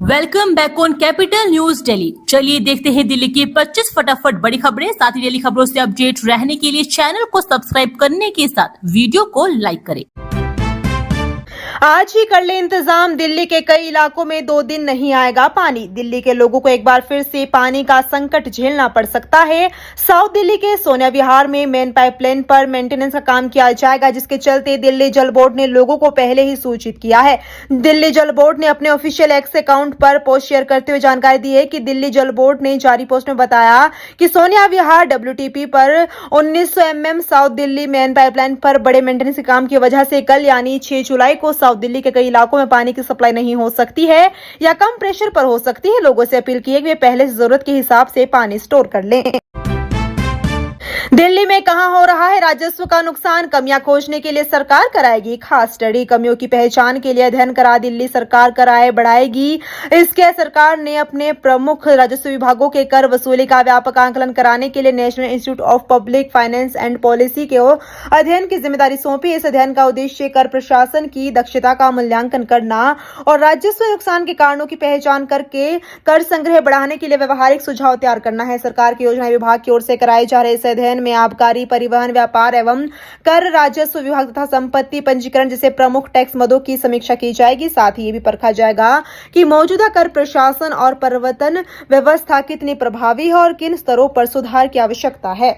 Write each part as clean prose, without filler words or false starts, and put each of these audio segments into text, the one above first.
Welcome back on capital news Delhi. चलिए देखते हैं दिल्ली की 25 फटाफट बड़ी खबरें। साथ ही डेली खबरों से अपडेट रहने के लिए चैनल को सब्सक्राइब करने के साथ वीडियो को लाइक करें। आज ही कर ले इंतजाम, दिल्ली के कई इलाकों में 2 दिन नहीं आएगा पानी। दिल्ली के लोगों को एक बार फिर से पानी का संकट झेलना पड़ सकता है। साउथ दिल्ली के सोनिया विहार में मेन पाइपलाइन पर मेंटेनेंस का काम किया जाएगा, जिसके चलते दिल्ली जल बोर्ड ने लोगों को पहले ही सूचित किया है। दिल्ली जल बोर्ड ने अपने ऑफिशियल एक्स अकाउंट पर पोस्ट शेयर करते हुए जानकारी दी है कि दिल्ली जल बोर्ड ने जारी पोस्ट में बताया कि सोनिया विहार WTP पर 1900 mm south Delhi main pipeline पर बड़े मेंटेनेंस के काम की वजह से कल यानी 6 जुलाई को साउथ दिल्ली के कई इलाकों में पानी की सप्लाई नहीं हो सकती है या कम प्रेशर पर हो सकती है। लोगों से अपील की है कि वे पहले से जरूरत के हिसाब से पानी स्टोर कर लें। दिल्ली में कहां हो रहा है राजस्व का नुकसान, कमियां खोजने के लिए सरकार कराएगी खास स्टडी। कमियों की पहचान के लिए अध्ययन करा दिल्ली सरकार कराए बढ़ाएगी। इसके सरकार ने अपने प्रमुख राजस्व विभागों के कर वसूली का व्यापक आंकलन कराने के लिए national institute of public finance and policy के अध्ययन की जिम्मेदारी सौंपी। इस अध्ययन का उद्देश्य कर प्रशासन की दक्षता का मूल्यांकन करना और राजस्व नुकसान के कारणों की पहचान करके कर संग्रह बढ़ाने के लिए व्यवहारिक सुझाव तैयार करना है। सरकार के योजना विभाग की ओर से कराए जा रहे इस अध्ययन में आबकारी, परिवहन, व्यापार एवं कर, राजस्व विभाग तथा संपत्ति पंजीकरण जैसे प्रमुख टैक्स मदों की समीक्षा की जाएगी। साथ ही ये भी परखा जाएगा कि मौजूदा कर प्रशासन और प्रवर्तन व्यवस्था कितनी प्रभावी है और किन स्तरों पर सुधार की आवश्यकता है।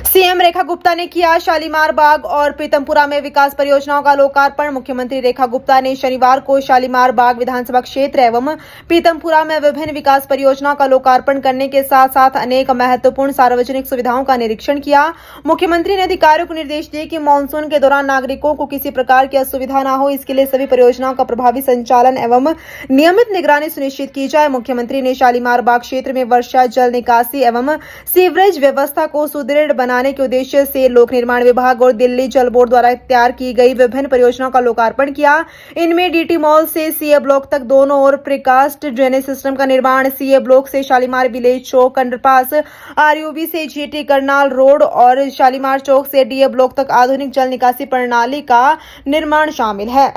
सीएम रेखा गुप्ता ने किया शालीमार बाग और पीतमपुरा में विकास परियोजनाओं का लोकार्पण। मुख्यमंत्री रेखा गुप्ता ने शनिवार को शालीमार बाग विधानसभा क्षेत्र एवं पीतमपुरा में विभिन्न विकास परियोजनाओं का लोकार्पण करने के साथ साथ अनेक महत्वपूर्ण सार्वजनिक सुविधाओं का निरीक्षण किया। मुख्यमंत्री ने अधिकारियों को निर्देश दिए कि मानसून के दौरान नागरिकों को किसी प्रकार की असुविधा न हो, इसके लिए सभी परियोजनाओं का प्रभावी संचालन एवं नियमित निगरानी सुनिश्चित की जाए। मुख्यमंत्री ने शालीमार बाग क्षेत्र में वर्षा जल निकासी एवं सीवरेज व्यवस्था को सुदृढ़ बनाने के उद्देश्य से लोक निर्माण विभाग और दिल्ली जल बोर्ड द्वारा तैयार की गई विभिन्न परियोजनाओं का लोकार्पण किया। इनमें DT मॉल से CA ब्लॉक तक दोनों ओर प्रीकास्ट ड्रेनेज सिस्टम का निर्माण, CA ब्लॉक से शालीमार विलेज चौक अंडरपास, RUB से GT करनाल रोड और शालीमार चौक से DA ब्लॉक तक आधुनिक जल निकासी प्रणाली का निर्माण शामिल है।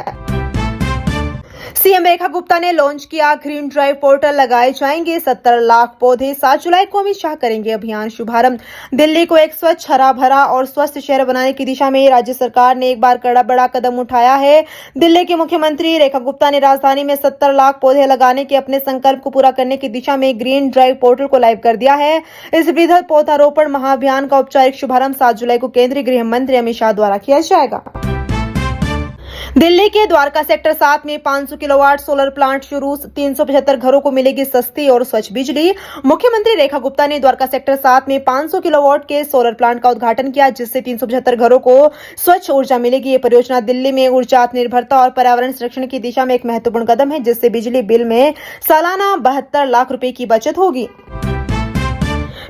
सीएम रेखा गुप्ता ने लॉन्च किया ग्रीन ड्राइव पोर्टल, लगाए जाएंगे 70 लाख पौधे। 7 जुलाई को अमित शाह करेंगे अभियान शुभारंभ। दिल्ली को एक स्वच्छ, हरा भरा और स्वस्थ शहर बनाने की दिशा में राज्य सरकार ने एक बार बड़ा कदम उठाया है। दिल्ली के मुख्यमंत्री रेखा गुप्ता ने राजधानी में 70 लाख पौधे लगाने के अपने संकल्प को पूरा करने की दिशा में ग्रीन ड्राइव पोर्टल को लाइव कर दिया है। इस वृहद पौधारोपण महाअभियान का औपचारिक शुभारंभ 7 जुलाई को केंद्रीय गृह मंत्री अमित शाह द्वारा किया जाएगा। दिल्ली के द्वारका सेक्टर 7 में 500 किलोवाट सोलर प्लांट शुरू, 375 घरों को मिलेगी सस्ती और स्वच्छ बिजली। मुख्यमंत्री रेखा गुप्ता ने द्वारका सेक्टर 7 में 500 किलोवाट के सोलर प्लांट का उद्घाटन किया, जिससे 375 घरों को स्वच्छ ऊर्जा मिलेगी। ये परियोजना दिल्ली में ऊर्जा आत्मनिर्भरता और पर्यावरण संरक्षण की दिशा में एक महत्वपूर्ण कदम है, जिससे बिजली बिल में सालाना 72 लाख रुपए की बचत होगी।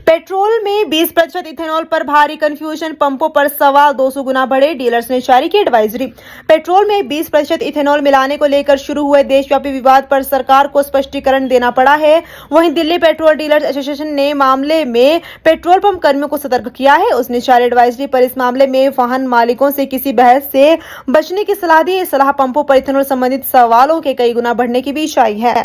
पेट्रोल में 20% इथेनॉल पर भारी कंफ्यूजन, पंपों पर सवाल 200 गुना बढ़े, डीलर्स ने जारी की एडवाइजरी। पेट्रोल में 20% इथेनॉल मिलाने को लेकर शुरू हुए देशव्यापी विवाद पर सरकार को स्पष्टीकरण देना पड़ा है। वहीं दिल्ली पेट्रोल डीलर्स एसोसिएशन ने मामले में पेट्रोल पंप कर्मियों को सतर्क किया है। उसने जारी एडवाइजरी पर इस मामले में वाहन मालिकों से किसी बहस से बचने की सलाह दी। सलाह पंपों पर इथेनॉल संबंधित सवालों के कई गुना बढ़ने की बीच आई है।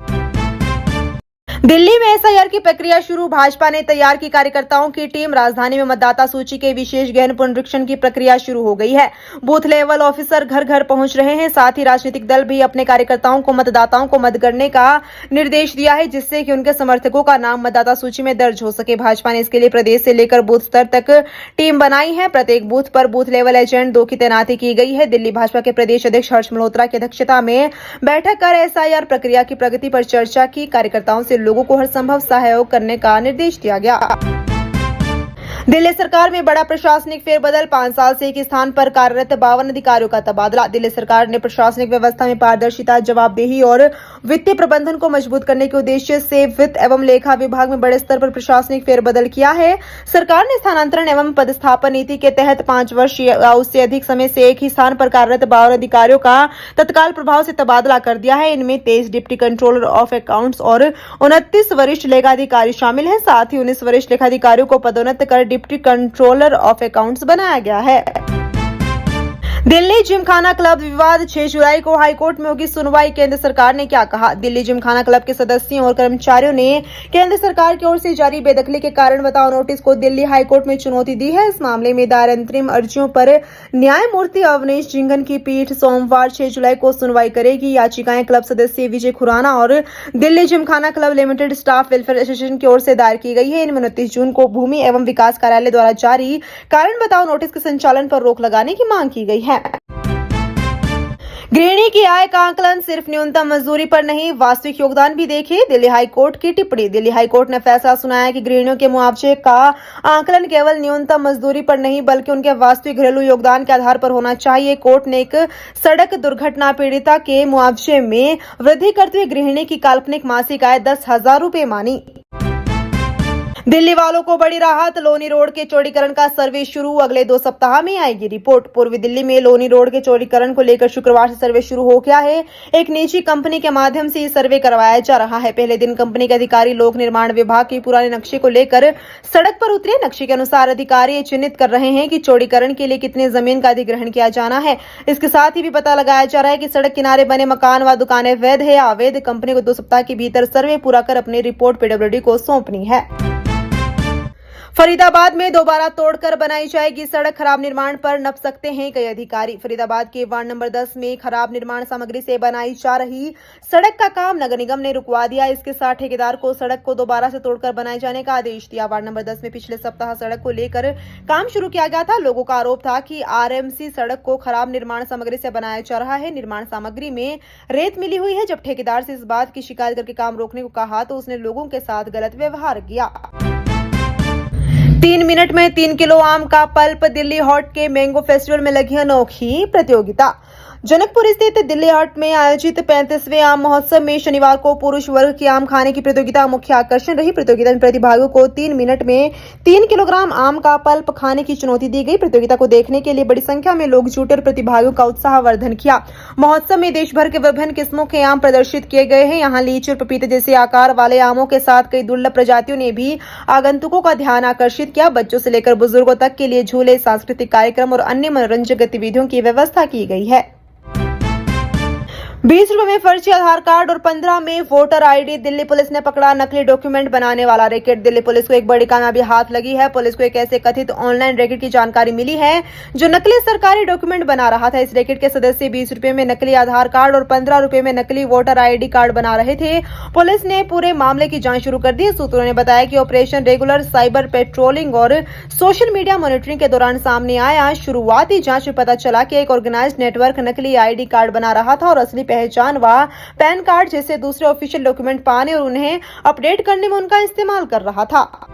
दिल्ली में SIR की प्रक्रिया शुरू, भाजपा ने तैयार की कार्यकर्ताओं की टीम। राजधानी में मतदाता सूची के विशेष गहन पुनरीक्षण की प्रक्रिया शुरू हो गई है। बूथ लेवल ऑफिसर घर घर पहुंच रहे हैं। साथ ही राजनीतिक दल भी अपने कार्यकर्ताओं को मतदाताओं को मत करने का निर्देश दिया है, जिससे कि उनके समर्थकों का नाम मतदाता सूची में दर्ज हो सके। भाजपा ने इसके लिए प्रदेश से लेकर बूथ स्तर तक टीम बनाई है। प्रत्येक बूथ पर बूथ लेवल एजेंट 2 की तैनाती की गई है। दिल्ली भाजपा के प्रदेश अध्यक्ष हर्ष मल्होत्रा की अध्यक्षता में बैठक कर SIR प्रक्रिया की प्रगति पर चर्चा की। कार्यकर्ताओं से लोगों को हर संभव सहयोग करने का निर्देश दिया गया। दिल्ली सरकार में बड़ा प्रशासनिक फेरबदल, 5 साल से एक स्थान पर कार्यरत 52 अधिकारियों का तबादला। दिल्ली सरकार ने प्रशासनिक व्यवस्था में पारदर्शिता, जवाबदेही और वित्तीय प्रबंधन को मजबूत करने के उद्देश्य से वित्त एवं लेखा विभाग में बड़े स्तर पर प्रशासनिक फेरबदल किया है। सरकार ने स्थानांतरण एवं पदस्थापन नीति के तहत 5 वर्ष या उससे अधिक समय से एक ही स्थान पर कार्यरत 52 अधिकारियों का तत्काल प्रभाव से तबादला कर दिया है। इनमें 23 डिप्टी कंट्रोलर ऑफ अकाउंट्स और 29 वरिष्ठ लेखाधिकारी शामिल हैं। साथ ही 19 वरिष्ठ लेखाधिकारियों को पदोन्नत कर डिप्टी कंट्रोलर ऑफ अकाउंट्स बनाया गया है। दिल्ली जिमखाना क्लब विवाद 6 जुलाई को हाईकोर्ट में होगी सुनवाई। केंद्र सरकार ने क्या कहा? दिल्ली जिमखाना क्लब के सदस्यों और कर्मचारियों ने केंद्र सरकार की ओर से जारी बेदखली के कारण बताओ नोटिस को दिल्ली हाईकोर्ट में चुनौती दी है। इस मामले में दायर अंतरिम अर्जियों पर न्यायमूर्ति अवनीश जिंगन की पीठ सोमवार 6 जुलाई को सुनवाई करेगी। याचिकाएं क्लब सदस्य विजय खुराना और Delhi Gymkhana club limited staff welfare association की ओर से दायर की गई है। इनमें 29 जून को भूमि एवं विकास कार्यालय द्वारा जारी कारण बताओ नोटिस के संचालन पर रोक लगाने की मांग की गई है। गृहिणी की आय का आकलन सिर्फ न्यूनतम मजदूरी पर नहीं, वास्तविक योगदान भी देखें। दिल्ली हाईकोर्ट की टिप्पणी। दिल्ली हाईकोर्ट ने फैसला सुनाया कि गृहिणियों के मुआवजे का आकलन केवल न्यूनतम मजदूरी पर नहीं बल्कि उनके वास्तविक घरेलू योगदान के आधार पर होना चाहिए। कोर्ट ने एक सड़क दुर्घटना पीड़िता के मुआवजे में वृद्धि करते हुए गृहिणी की काल्पनिक मासिक आय 10,000 रुपए मानी। दिल्ली वालों को बड़ी राहत, लोनी रोड के चौड़ीकरण का सर्वे शुरू, अगले 2 सप्ताह में आएगी रिपोर्ट। पूर्वी दिल्ली में लोनी रोड के चौड़ीकरण को लेकर शुक्रवार से सर्वे शुरू हो गया है। एक निजी कंपनी के माध्यम से ये सर्वे करवाया जा रहा है। पहले दिन कंपनी के अधिकारी लोक निर्माण विभाग के पुराने नक्शे को लेकर सड़क पर उतरे। नक्शे के अनुसार अधिकारी ये चिन्हित कर रहे हैं कि चौड़ीकरण के लिए कितने जमीन का अधिग्रहण किया जाना है। इसके साथ ही भी पता लगाया जा रहा है कि सड़क किनारे बने मकान व दुकानें वैध है या अवैध। कंपनी को 2 सप्ताह के भीतर सर्वे पूरा कर अपनी रिपोर्ट पीडब्ल्यूडी को सौंपनी है। फरीदाबाद में दोबारा तोड़कर बनाई जाएगी सड़क, खराब निर्माण पर नप सकते हैं कई अधिकारी। फरीदाबाद के वार्ड नंबर 10 में खराब निर्माण सामग्री से बनाई जा रही सड़क का काम नगर निगम ने रुकवा दिया। इसके साथ ठेकेदार को सड़क को दोबारा से तोड़कर बनाए जाने का आदेश दिया। वार्ड नंबर 10 में पिछले सप्ताह सड़क को लेकर काम शुरू किया गया था। लोगों का आरोप था कि आरएमसी सड़क को खराब निर्माण सामग्री से बनाया जा रहा है। निर्माण सामग्री में रेत मिली हुई है। जब ठेकेदार से इस बात की शिकायत करके काम रोकने को कहा तो उसने लोगों के साथ गलत व्यवहार किया। 3 मिनट में 3 किलो आम का पल्प। दिल्ली हॉट के मैंगो फेस्टिवल में लगी अनोखी प्रतियोगिता। जनकपुर स्थित दिल्ली हॉट में आयोजित 35वें आम महोत्सव में शनिवार को पुरुष वर्ग की आम खाने की प्रतियोगिता मुख्य आकर्षण रही। प्रतियोगिता में प्रतिभागियों को 3 मिनट में 3 किलोग्राम आम का पल्प खाने की चुनौती दी गई। प्रतियोगिता को देखने के लिए बड़ी संख्या में लोग जुटे और प्रतिभागियों का उत्साहवर्धन किया। महोत्सव में देश भर के विभिन्न किस्मों के आम प्रदर्शित किए गए हैं। यहाँ लीची और पपीते जैसे आकार वाले आमों के साथ कई दुर्लभ प्रजातियों ने भी आगंतुकों का ध्यान आकर्षित किया। बच्चों से लेकर बुजुर्गों तक के लिए झूले, सांस्कृतिक कार्यक्रम और अन्य मनोरंजक गतिविधियों की व्यवस्था की गई है। 20 रुपए में फर्जी आधार कार्ड और 15 में वोटर आईडी। दिल्ली पुलिस ने पकड़ा नकली डॉक्यूमेंट बनाने वाला रैकेट। दिल्ली पुलिस को एक बड़ी कामयाबी हाथ लगी है। पुलिस को एक ऐसे कथित ऑनलाइन रैकेट की जानकारी मिली है जो नकली सरकारी डॉक्यूमेंट बना रहा था। इस रैकेट के सदस्य 20 रुपए में नकली आधार कार्ड और 15 रुपए में नकली वोटर आईडी कार्ड बना रहे थे। पुलिस ने पूरे मामले की जांच शुरू कर दी। सूत्रों ने बताया कि ऑपरेशन रेगुलर साइबर पेट्रोलिंग और सोशल मीडिया मॉनिटरिंग के दौरान सामने आया। शुरुआती जांच में पता चला कि एक ऑर्गेनाइज्ड नेटवर्क नकली आईडी कार्ड बना रहा था और असली पहचान व पैन कार्ड जैसे दूसरे ऑफिशियल डॉक्यूमेंट पाने और उन्हें अपडेट करने में उनका इस्तेमाल कर रहा था।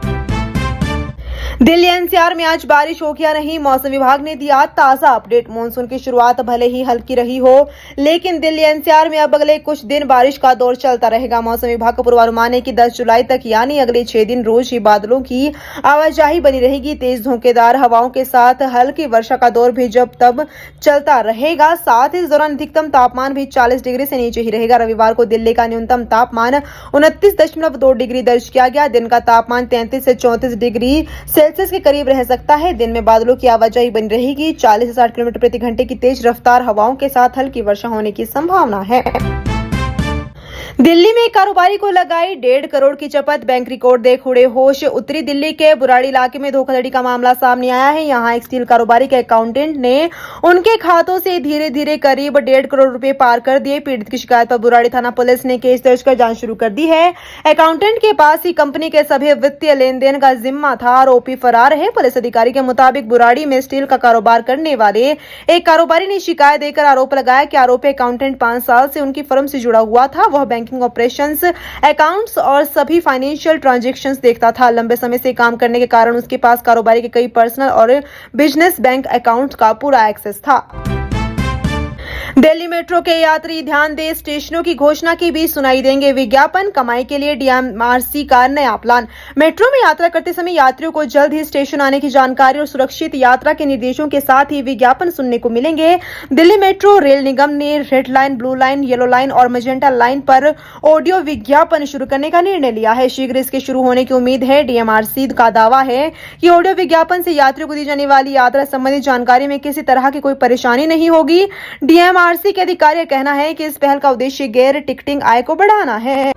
दिल्ली एनसीआर में आज बारिश होगी या नहीं, मौसम विभाग ने दिया ताजा अपडेट। मानसून की शुरुआत भले ही हल्की रही हो लेकिन दिल्ली एनसीआर में अब अगले कुछ दिन बारिश का दौर चलता रहेगा। मौसम विभाग का पूर्वानुमान है कि 10 जुलाई तक यानी अगले 6 दिन रोज ही बादलों की आवाजाही बनी रहेगी। तेज झोंकेदार हवाओं के साथ हल्की वर्षा का दौर भी जब तब चलता रहेगा। साथ ही इस दौरान अधिकतम तापमान भी 40 डिग्री से नीचे ही रहेगा। रविवार को दिल्ली का न्यूनतम तापमान 29.2 डिग्री दर्ज किया गया। दिन का तापमान 33 से 34 डिग्री सेल्सियस के करीब रह सकता है। दिन में बादलों की आवाजाही बनी रहेगी। 40 से 60 किलोमीटर प्रति घंटे की तेज रफ्तार हवाओं के साथ हल्की वर्षा होने की संभावना है। दिल्ली में एक कारोबारी को लगाई 1.5 करोड़ की चपत, बैंक रिकॉर्ड देख उड़े होश। उत्तरी दिल्ली के बुराड़ी इलाके में धोखाधड़ी का मामला सामने आया है। यहाँ एक स्टील कारोबारी के अकाउंटेंट ने उनके खातों से धीरे धीरे करीब 1.5 करोड़ रुपए पार कर दिए। पीड़ित की शिकायत पर बुराड़ी थाना पुलिस ने केस दर्ज कर जांच शुरू कर दी है। अकाउंटेंट के पास ही कंपनी के सभी वित्तीय लेन देन का जिम्मा था। आरोपी फरार है। पुलिस अधिकारी के मुताबिक बुराड़ी में स्टील का कारोबार करने वाले एक कारोबारी ने शिकायत देकर आरोप लगाया कि आरोपी अकाउंटेंट 5 साल से उनकी फर्म से जुड़ा हुआ था। वह बैंकिंग ऑपरेशंस, अकाउंट्स और सभी फाइनेंशियल ट्रांजैक्शंस देखता था। लंबे समय से काम करने के कारण उसके पास कारोबारी के कई पर्सनल और बिजनेस बैंक अकाउंट्स का पूरा एक्सेस था। दिल्ली मेट्रो के यात्री ध्यान दें, स्टेशनों की घोषणा की भी सुनाई देंगे विज्ञापन। कमाई के लिए डीएमआरसी का नया प्लान। मेट्रो में यात्रा करते समय यात्रियों को जल्द ही स्टेशन आने की जानकारी और सुरक्षित यात्रा के निर्देशों के साथ ही विज्ञापन सुनने को मिलेंगे। दिल्ली मेट्रो रेल निगम ने red line, blue line, yellow line और मजेंटा लाइन पर ऑडियो विज्ञापन शुरू करने का निर्णय लिया है। शीघ्र इसके शुरू होने की उम्मीद है। डीएमआरसी का दावा है कि ऑडियो विज्ञापन से यात्रियों को दी जाने वाली यात्रा संबंधी जानकारी में किसी तरह की कोई परेशानी नहीं होगी। डीएमआरसी के अधिकारी का कहना है कि इस पहल का उद्देश्य गैर टिकटिंग आय को बढ़ाना है।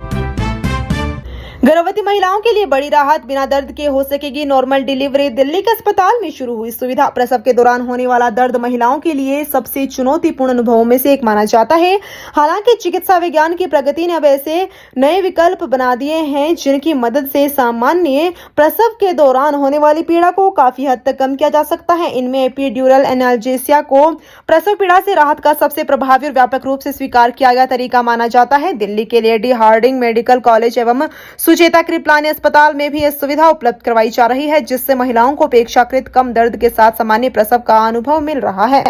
गर्भवती महिलाओं के लिए बड़ी राहत, बिना दर्द के हो सकेगी नॉर्मल डिलीवरी। दिल्ली के अस्पताल में शुरू हुई सुविधा। प्रसव के दौरान होने वाला दर्द महिलाओं के लिए सबसे चुनौतीपूर्ण अनुभवों में से एक माना जाता है। हालांकि चिकित्सा विज्ञान की प्रगति ने अब ऐसे नए विकल्प बना दिए हैं जिनकी मदद से सामान्य प्रसव के दौरान होने वाली पीड़ा को काफी हद तक कम किया जा सकता है। इनमें एपिड्यूरल एनाल्जेसिया को प्रसव पीड़ा से राहत का सबसे प्रभावी और व्यापक रूप से स्वीकार किया गया तरीका माना जाता है। दिल्ली के लेडी हार्डिंग मेडिकल कॉलेज एवं सुचेता कृपलानी अस्पताल में भी यह सुविधा उपलब्ध करवाई जा रही है, जिससे महिलाओं को अपेक्षाकृत कम दर्द के साथ सामान्य प्रसव का अनुभव मिल रहा है।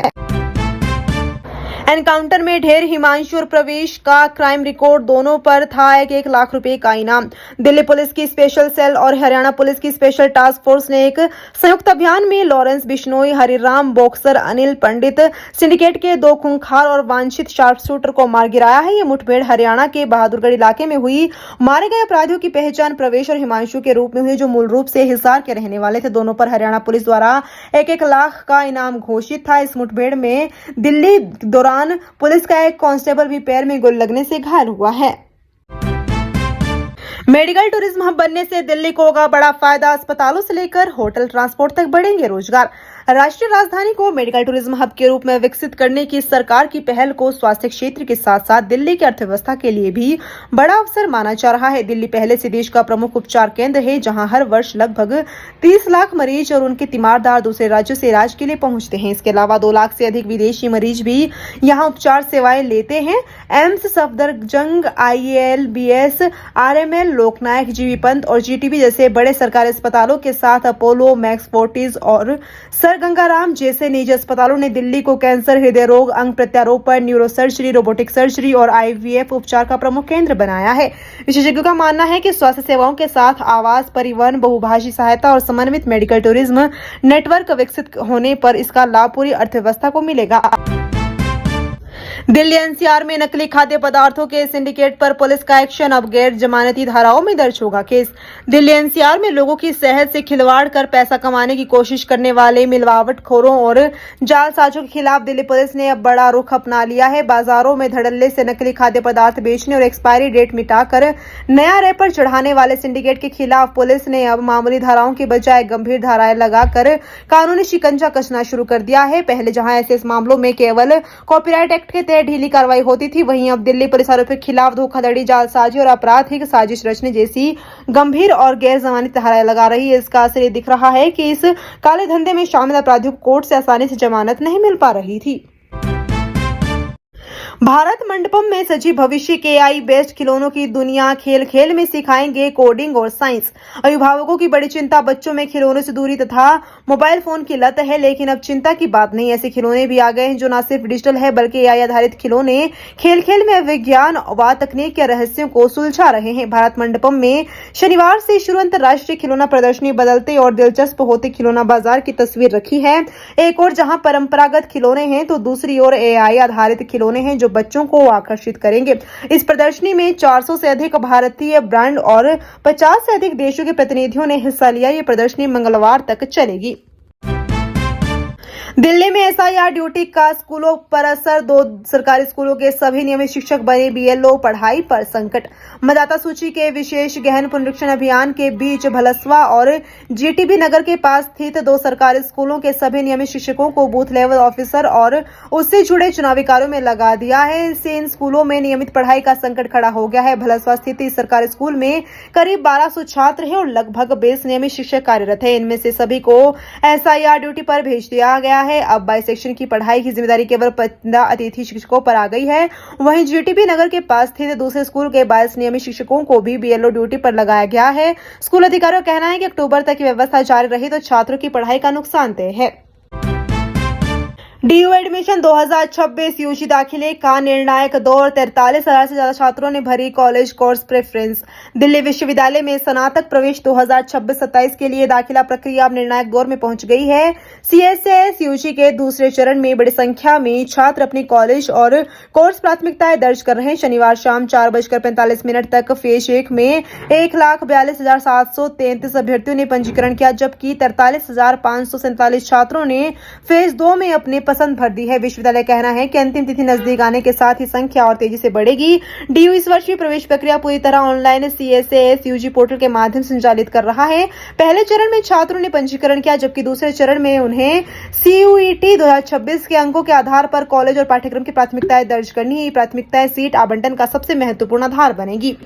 एनकाउंटर में ढेर, हिमांशु और प्रवेश का क्राइम रिकॉर्ड दोनों पर था 1 लाख रुपए का इनाम। दिल्ली पुलिस की स्पेशल सेल और हरियाणा पुलिस की स्पेशल टास्क फोर्स ने एक संयुक्त अभियान में लॉरेंस बिश्नोई, हरिराम बॉक्सर, अनिल पंडित सिंडिकेट के 2 खूंखार और वांछित शार्प शूटर को मार गिराया है। ये मुठभेड़ हरियाणा के बहादुरगढ़ इलाके में हुई। मारे गए अपराधियों की पहचान प्रवेश और हिमांशु के रूप में हुई, जो मूल रूप से हिसार के रहने वाले थे। दोनों पर हरियाणा पुलिस द्वारा 1 लाख का इनाम घोषित था। इस मुठभेड़ में दिल्ली दौरान पुलिस का एक कांस्टेबल भी पैर में गोली लगने से घायल हुआ है। मेडिकल टूरिज्म हब बनने से दिल्ली को होगा बड़ा फायदा। अस्पतालों से लेकर होटल, ट्रांसपोर्ट तक बढ़ेंगे रोजगार। राष्ट्रीय राजधानी को मेडिकल टूरिज्म हब के रूप में विकसित करने की सरकार की पहल को स्वास्थ्य क्षेत्र के साथ साथ दिल्ली की अर्थव्यवस्था के लिए भी बड़ा अवसर माना जा रहा है। दिल्ली पहले से देश का प्रमुख उपचार केंद्र है, जहां हर वर्ष लगभग 30 लाख मरीज और उनके तीमारदार दूसरे राज्यों से इलाज के लिए पहुंचते हैं। इसके अलावा 2 लाख से अधिक विदेशी मरीज भी यहाँ उपचार सेवाएं लेते हैं। एम्स, सफदरजंग, ILBS, RML, लोकनायक, जीबी पंत और GTB जैसे बड़े सरकारी अस्पतालों के साथ अपोलो, मैक्स फोर्टिस और सर गंगाराम जैसे निजी अस्पतालों ने दिल्ली को कैंसर, हृदय रोग, अंग प्रत्यारोपण, न्यूरोसर्जरी, रोबोटिक सर्जरी और IVF उपचार का प्रमुख केंद्र बनाया है। विशेषज्ञों का मानना है कि स्वास्थ्य सेवाओं के साथ आवास, परिवहन, बहुभाषी सहायता और समन्वित मेडिकल टूरिज्म नेटवर्क विकसित होने पर इसका लाभ पूरी अर्थव्यवस्था को मिलेगा। दिल्ली NCR में नकली खाद्य पदार्थों के सिंडिकेट पर पुलिस का एक्शन। अब गैर जमानती धाराओं में दर्ज होगा केस। दिल्ली NCR में लोगों की सेहत से खिलवाड़ कर पैसा कमाने की कोशिश करने वाले मिलावटखोरों और जालसाजों के खिलाफ दिल्ली पुलिस ने अब बड़ा रुख अपना लिया है। बाजारों में धड़ल्ले से नकली खाद्य पदार्थ बेचने और एक्सपायरी डेट मिटाकर नया रैपर चढ़ाने वाले सिंडिकेट के खिलाफ पुलिस ने अब मामूली धाराओं की बजाय गंभीर धाराएं लगाकर कानूनी शिकंजा कसना शुरू कर दिया है। पहले जहां ऐसे मामलों में केवल कॉपीराइट एक्ट के ढीली कार्रवाई होती थी, वहीं अब दिल्ली पुलिस आरोपियों के खिलाफ धोखाधड़ी, जालसाजी और आपराधिक साजिश रचने जैसी गंभीर और गैर जमानती धाराएं लगा रही है। इसका असर ये दिख रहा है कि इस काले धंधे में शामिल अपराधियों को कोर्ट से आसानी से जमानत नहीं मिल पा रही थी। भारत मंडपम में सजी भविष्य के AI बेस्ड खिलौनों की दुनिया। खेल खेल में सिखाएंगे कोडिंग और साइंस। अभिभावकों की बड़ी चिंता बच्चों में खिलौनों से दूरी तथा मोबाइल फोन की लत है, लेकिन अब चिंता की बात नहीं। ऐसे खिलौने भी आ गए हैं जो न सिर्फ डिजिटल है बल्कि AI आधारित खिलौने खेल खेल में विज्ञान व तकनीक के रहस्यों को सुलझा रहे हैं। भारत मंडपम में शनिवार से शुरू अंतर्राष्ट्रीय खिलौना प्रदर्शनी बदलते और दिलचस्प होते खिलौना बाजार की तस्वीर रखी है। एक और जहां परंपरागत खिलौने हैं तो दूसरी ओर AI आधारित खिलौने हैं जो बच्चों को आकर्षित करेंगे। इस प्रदर्शनी में 400 से अधिक भारतीय ब्रांड और 50 से अधिक देशों के प्रतिनिधियों ने हिस्सा लिया। ये प्रदर्शनी मंगलवार तक चलेगी। दिल्ली में SIR ड्यूटी का स्कूलों पर असर। 2 सरकारी स्कूलों के सभी नियमित शिक्षक बने BLO। पढ़ाई पर संकट। मतदाता सूची के विशेष गहन पुनरीक्षण अभियान के बीच भलसवा और GTB नगर के पास स्थित 2 सरकारी स्कूलों के सभी नियमित शिक्षकों को बूथ लेवल ऑफिसर और उससे जुड़े चुनावी कार्यों में लगा दिया है। इससे इन स्कूलों में नियमित पढ़ाई का संकट खड़ा हो गया है। भलसवा स्थित इस सरकारी स्कूल में करीब 1200 छात्र हैं और लगभग 20 नियमित शिक्षक कार्यरत है। इनमें से सभी को SIR ड्यूटी पर भेज दिया गया है। अब 22 सेक्शन की पढ़ाई की जिम्मेदारी केवल 15 अतिथि शिक्षकों पर आ गई है। वहीं GTB नगर के पास स्थित दूसरे स्कूल के 22 नियमित शिक्षकों को भी BLO ड्यूटी पर लगाया गया है। स्कूल अधिकारियों का कहना है कि अक्टूबर तक की व्यवस्था जारी रही तो छात्रों की पढ़ाई का नुकसानदेह है। डीयू एडमिशन 2026 यूजी दाखिले का निर्णायक दौर 43,000 से ज्यादा छात्रों ने भरी कॉलेज कोर्स प्रेफरेंस। दिल्ली विश्वविद्यालय में स्नातक प्रवेश 2026-27 के लिए दाखिला प्रक्रिया अब निर्णायक दौर में पहुंच गई है। CSAS यूजी के दूसरे चरण में बड़ी संख्या में छात्र अपनी कॉलेज और कोर्स प्राथमिकताएं दर्ज कर रहे हैं। शनिवार शाम 4:45 तक फेज 1 में 1,42,733 अभ्यर्थियों ने पंजीकरण किया, जबकि 43,547 छात्रों ने फेज 2 में अपने पसंद भर दी है। विश्वविद्यालय कहना है कि अंतिम तिथि नजदीक आने के साथ ही संख्या और तेजी से बढ़ेगी। डीयू इस वर्ष की प्रवेश प्रक्रिया पूरी तरह ऑनलाइन CSAS यूजी पोर्टल के माध्यम से संचालित कर रहा है। पहले चरण में छात्रों ने पंजीकरण किया, जबकि दूसरे चरण में उन्हें CUET 2026 के अंकों के आधार पर कॉलेज और पाठ्यक्रम की प्राथमिकताएं दर्ज करनी है। ये प्राथमिकताएं सीट आवंटन का सबसे महत्वपूर्ण आधार बनेगी।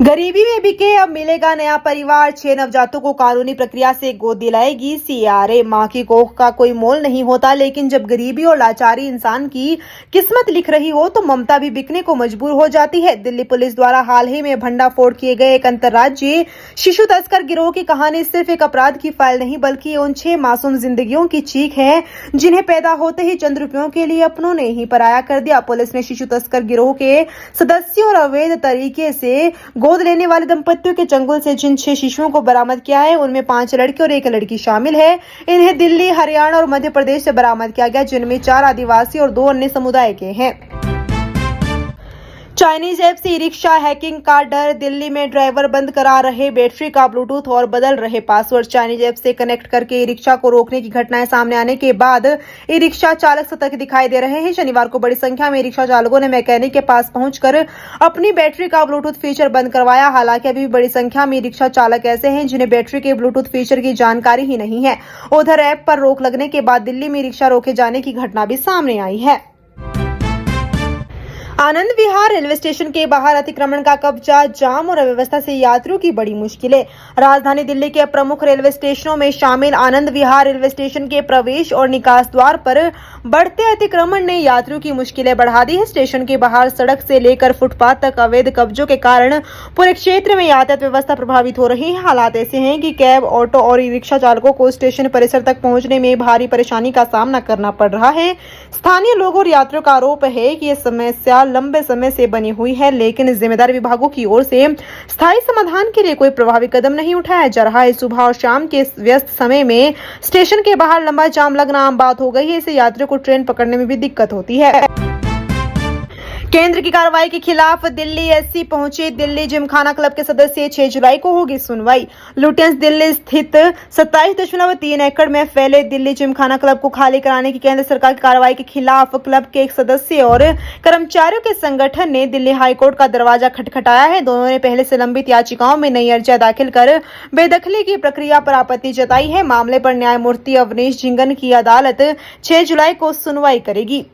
गरीबी में बिके अब मिलेगा नया परिवार, 6 नवजातों को कानूनी प्रक्रिया से गोद दिलाएगी CRA। मां की कोख का कोई मोल नहीं होता, लेकिन जब गरीबी और लाचारी इंसान की किस्मत लिख रही हो तो ममता भी बिकने को मजबूर हो जाती है। दिल्ली पुलिस द्वारा हाल ही में भंडाफोड़ किए गए एक अंतर्राज्यीय शिशु तस्कर गिरोह की कहानी सिर्फ एक अपराध की फाइल नहीं, बल्कि उन 6 मासूम जिंदगियों की चीख है जिन्हें पैदा होते ही चंद रुपयों के लिए अपनों ने ही पराया कर दिया। पुलिस ने शिशु तस्कर गिरोह के सदस्यों और अवैध तरीके से गोद लेने वाले दंपतियों के चंगुल से जिन 6 शिशुओं को बरामद किया है, उनमें 5 लड़के और 1 लड़की शामिल है। इन्हें दिल्ली, हरियाणा और मध्य प्रदेश से बरामद किया गया, जिनमें 4 आदिवासी और 2 अन्य समुदाय के हैं। चाइनीज ऐप से ई-रिक्शा हैकिंग का डर, दिल्ली में ड्राइवर बंद करा रहे बैटरी का ब्लूटूथ और बदल रहे पासवर्ड। चाइनीज ऐप से कनेक्ट करके ई-रिक्शा को रोकने की घटनाएं सामने आने के बाद ई-रिक्शा चालक सतर्क दिखाई दे रहे हैं। शनिवार को बड़ी संख्या में ई-रिक्शा चालकों ने मैकेनिक के पास पहुंचकर अपनी बैटरी का ब्लूटूथ फीचर बंद करवाया। हालांकि अभी भी बड़ी संख्या में ई-रिक्शा चालक ऐसे हैं जिन्हें बैटरी के ब्लूटूथ फीचर की जानकारी ही नहीं है। उधर ऐप पर रोक लगने के बाद दिल्ली में ई-रिक्शा रोके जाने की घटना भी सामने आई है। आनंद विहार रेलवे स्टेशन के बाहर अतिक्रमण का कब्जा, जाम और अव्यवस्था से यात्रियों की बड़ी मुश्किलें। राजधानी दिल्ली के प्रमुख रेलवे स्टेशनों में शामिल आनंद विहार रेलवे स्टेशन के प्रवेश और निकास द्वार पर बढ़ते अतिक्रमण ने यात्रियों की मुश्किलें बढ़ा दी है। स्टेशन के बाहर सड़क से लेकर फुटपाथ तक अवैध कब्जों के कारण पूरे क्षेत्र में यातायात व्यवस्था प्रभावित हो रही है। हालात ऐसे हैं कि कैब, ऑटो और ई रिक्शा चालकों को स्टेशन परिसर तक पहुंचने में भारी परेशानी का सामना करना पड़ रहा है। स्थानीय लोगों और यात्रियों का आरोप है कि यह समस्या लंबे समय से बनी हुई है, लेकिन जिम्मेदार विभागों की ओर से स्थायी समाधान के लिए कोई प्रभावी कदम नहीं उठाया जा रहा है। सुबह और शाम के व्यस्त समय में स्टेशन के बाहर लंबा जाम लगना आम बात हो गई है। इससे यात्रियों को ट्रेन पकड़ने में भी दिक्कत होती है। केंद्र की कार्रवाई के खिलाफ दिल्ली एससी पहुंचे दिल्ली जिमखाना क्लब के सदस्य। 6 जुलाई को होगी सुनवाई। लुटियंस दिल्ली स्थित 27.3 एकड़ में फैले दिल्ली जिमखाना क्लब को खाली कराने की केंद्र सरकार की कार्रवाई के खिलाफ क्लब के एक सदस्य और कर्मचारियों के संगठन ने दिल्ली हाईकोर्ट का दरवाजा खटखटाया है। दोनों ने पहले से लंबित याचिकाओं में नई अर्जियां दाखिल कर बेदखली की प्रक्रिया पर आपत्ति जताई है। मामले पर न्यायमूर्ति अवनीश जिंगन की अदालत 6 जुलाई को सुनवाई करेगी।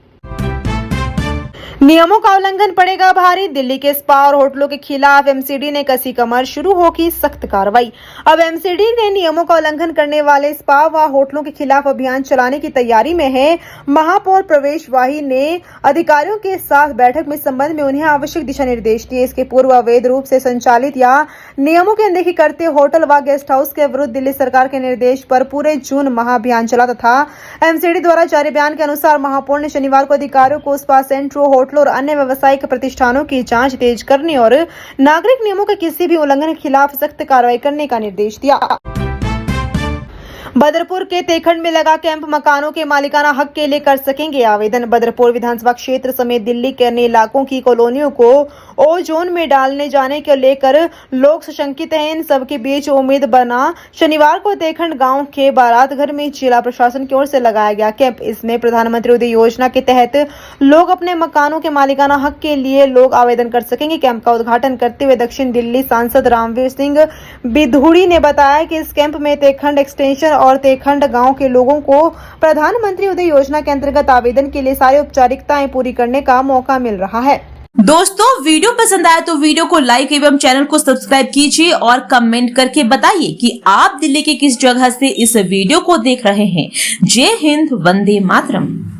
नियमों का उल्लंघन पड़ेगा भारी। दिल्ली के स्पा और होटलों के खिलाफ एमसीडी ने कसी कमर, शुरू होगी सख्त कार्रवाई। अब एमसीडी ने नियमों का उल्लंघन करने वाले स्पा व होटलों के खिलाफ अभियान चलाने की तैयारी में है। महापौर प्रवेश वाही ने अधिकारियों के साथ बैठक में संबंध में उन्हें आवश्यक दिशा निर्देश दिए। इसके पूर्व अवैध रूप से संचालित या नियमों की अनदेखी करते होटल व गेस्ट हाउस के विरुद्ध दिल्ली सरकार के निर्देश पर पूरे जून माह अभियान चला था। एमसीडी द्वारा जारी बयान के अनुसार महापौर ने शनिवार को अधिकारियों को स्पा सेंटरों, होटलों और अन्य व्यावसायिक प्रतिष्ठानों की जांच तेज करने और नागरिक नियमों के किसी भी उल्लंघन के खिलाफ सख्त कार्रवाई करने का निर्देश दिया। बदरपुर के तेखंड में लगा कैंप, मकानों के मालिकाना हक के लिए कर सकेंगे आवेदन। बदरपुर विधानसभा क्षेत्र समेत दिल्ली के अन्य इलाकों की कॉलोनियों को ओ जोन में डालने जाने को लेकर लोग सशंकित हैं। इन सबके बीच उम्मीद बना शनिवार को तेखंड गांव के बारात घर में जिला प्रशासन की ओर से लगाया गया कैंप। इसमें प्रधानमंत्री उदय योजना के तहत लोग अपने मकानों के मालिकाना हक के लिए लोग आवेदन कर सकेंगे। कैंप का उद्घाटन करते हुए दक्षिण दिल्ली सांसद रामवीर सिंह बिधूड़ी ने बताया कि इस कैंप में तेखंड एक्सटेंशन और तेखंड गांव के लोगों को प्रधानमंत्री उदय योजना के अंतर्गत आवेदन के लिए सारी औपचारिकताएं पूरी करने का मौका मिल रहा है। दोस्तों, वीडियो पसंद आया तो वीडियो को लाइक एवं चैनल को सब्सक्राइब कीजिए और कमेंट करके बताइए कि आप दिल्ली के किस जगह से इस वीडियो को देख रहे हैं। जय हिंद, वंदे मातरम।